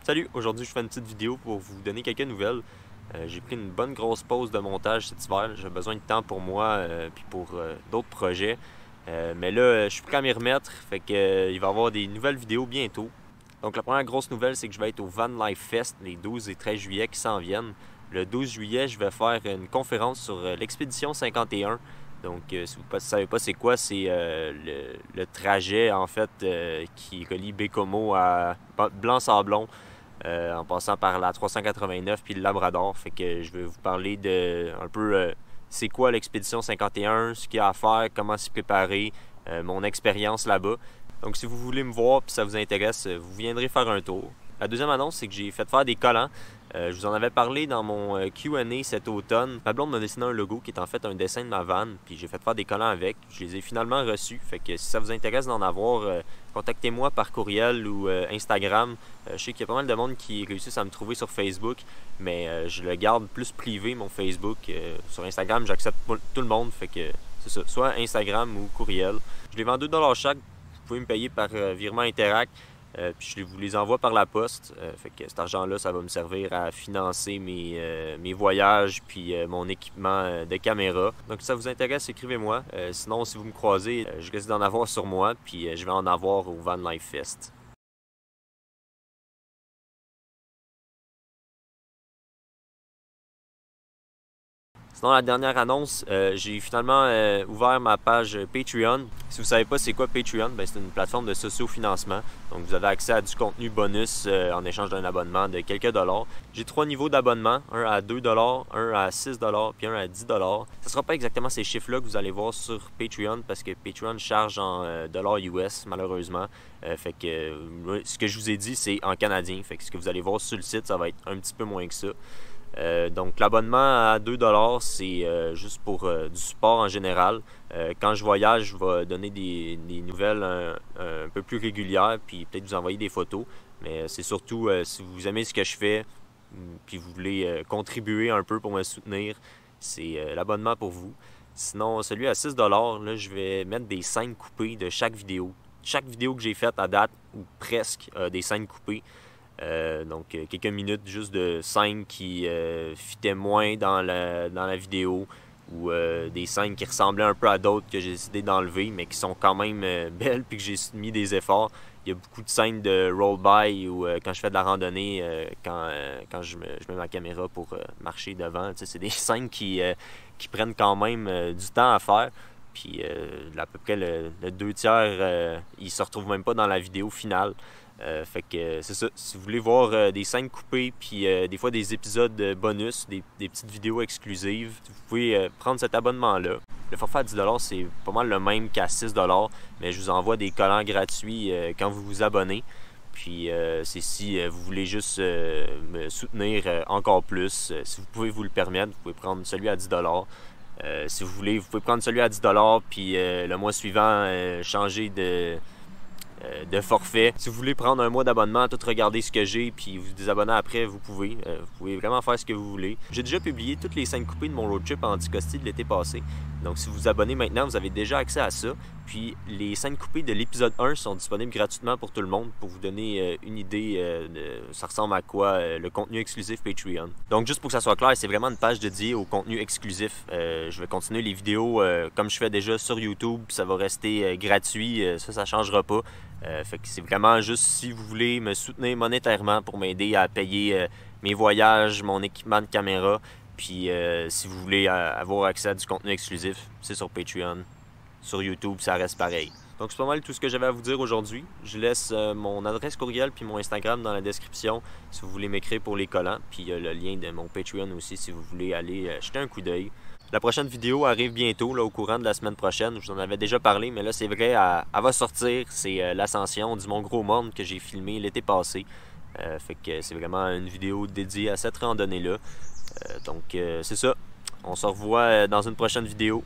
Salut, aujourd'hui je fais une petite vidéo pour vous donner quelques nouvelles. J'ai pris une bonne grosse pause de montage cet hiver. J'ai besoin de temps pour moi puis pour d'autres projets. Mais là, je suis prêt à m'y remettre. Fait que, il va y avoir des nouvelles vidéos bientôt. Donc la première grosse nouvelle, c'est que je vais être au Van Life Fest les 12 et 13 juillet qui s'en viennent. Le 12 juillet, je vais faire une conférence sur l'expédition 51. Donc, si vous ne savez pas c'est quoi, c'est le trajet en fait qui relie Bécomo à Blanc-Sablon. En passant par la 389 puis le Labrador. Fait que je vais vous parler de un peu c'est quoi l'expédition 51, ce qu'il y a à faire, comment s'y préparer, mon expérience là-bas. Donc si vous voulez me voir puis ça vous intéresse, vous viendrez faire un tour. La deuxième annonce, c'est que j'ai fait faire des collants. Je vous en avais parlé dans mon Q&A cet automne. Ma blonde m'a dessiné un logo qui est en fait un dessin de ma vanne, puis j'ai fait faire des collants avec. Je les ai finalement reçus. Fait que si ça vous intéresse d'en avoir, contactez-moi par courriel ou Instagram. Je sais qu'il y a pas mal de monde qui réussissent à me trouver sur Facebook, mais je le garde plus privé, mon Facebook. Sur Instagram, j'accepte tout le monde. Fait que c'est ça, soit Instagram ou courriel. Je les vends 2$ chaque. Vous pouvez me payer par virement Interac. Puis je vous les envoie par la poste. Fait que cet argent-là, ça va me servir à financer mes voyages puis mon équipement de caméra. Donc si ça vous intéresse, écrivez-moi. Sinon, si vous me croisez, je risque d'en avoir sur moi, puis je vais en avoir au Van Life Fest. Sinon, la dernière annonce, j'ai finalement ouvert ma page Patreon. Si vous ne savez pas c'est quoi Patreon, c'est une plateforme de socio-financement. Donc vous avez accès à du contenu bonus en échange d'un abonnement de quelques dollars. J'ai 3 niveaux d'abonnement, un à 2$, un à 6$, puis un à 10$. Ce ne sera pas exactement ces chiffres-là que vous allez voir sur Patreon parce que Patreon charge en dollars US malheureusement. Fait que ce que je vous ai dit, c'est en canadien. Fait que ce que vous allez voir sur le site, ça va être un petit peu moins que ça. Donc l'abonnement à 2$, c'est juste pour du support en général. Quand je voyage, je vais donner des nouvelles un peu plus régulières, puis peut-être vous envoyer des photos. Mais c'est surtout si vous aimez ce que je fais, puis vous voulez contribuer un peu pour me soutenir, c'est l'abonnement pour vous. Sinon, celui à 6$, là, je vais mettre des scènes coupées de chaque vidéo. Chaque vidéo que j'ai faite à date, ou presque, des scènes coupées. Donc quelques minutes juste de scènes qui fitaient moins dans la vidéo ou des scènes qui ressemblaient un peu à d'autres que j'ai décidé d'enlever mais qui sont quand même belles puis que j'ai mis des efforts. Il y a beaucoup de scènes de roll-by ou quand je fais de la randonnée, quand je mets ma caméra pour marcher devant. C'est des scènes qui prennent quand même du temps à faire. Puis à peu près le 2/3, ils se retrouvent même pas dans la vidéo finale. Fait que c'est ça. Si vous voulez voir des scènes coupées, puis des fois des épisodes bonus, des petites vidéos exclusives, vous pouvez prendre cet abonnement-là. Le forfait à 10$, c'est pas mal le même qu'à 6$, mais je vous envoie des collants gratuits quand vous vous abonnez. Puis c'est si vous voulez juste me soutenir encore plus. Si vous pouvez vous le permettre, vous pouvez prendre celui à 10$. Si vous voulez, vous pouvez prendre celui à 10$, puis le mois suivant, changer de forfait. Si vous voulez prendre un mois d'abonnement, tout regarder ce que j'ai, puis vous désabonner après, vous pouvez. Vous pouvez vraiment faire ce que vous voulez. J'ai déjà publié toutes les scènes coupées de mon road trip en Anticosti de l'été passé. Donc si vous vous abonnez maintenant, vous avez déjà accès à ça. Puis les scènes coupées de l'épisode 1 sont disponibles gratuitement pour tout le monde pour vous donner une idée de ça ressemble à quoi le contenu exclusif Patreon. Donc juste pour que ça soit clair, c'est vraiment une page dédiée au contenu exclusif. Je vais continuer les vidéos comme je fais déjà sur YouTube. Ça va rester gratuit, ça ne changera pas. Fait que c'est vraiment juste si vous voulez me soutenir monétairement pour m'aider à payer mes voyages, mon équipement de caméra. Puis si vous voulez avoir accès à du contenu exclusif, c'est sur Patreon. Sur YouTube, ça reste pareil. Donc c'est pas mal tout ce que j'avais à vous dire aujourd'hui. Je laisse mon adresse courriel puis mon Instagram dans la description si vous voulez m'écrire pour les collants. Puis il y a le lien de mon Patreon aussi si vous voulez aller jeter un coup d'œil. La prochaine vidéo arrive bientôt, là, au courant de la semaine prochaine. Je vous en avais déjà parlé, mais là, c'est vrai, elle va sortir. C'est l'ascension du Mont Gros-Morne que j'ai filmé l'été passé. Fait que c'est vraiment une vidéo dédiée à cette randonnée-là. Donc, c'est ça. On se revoit dans une prochaine vidéo.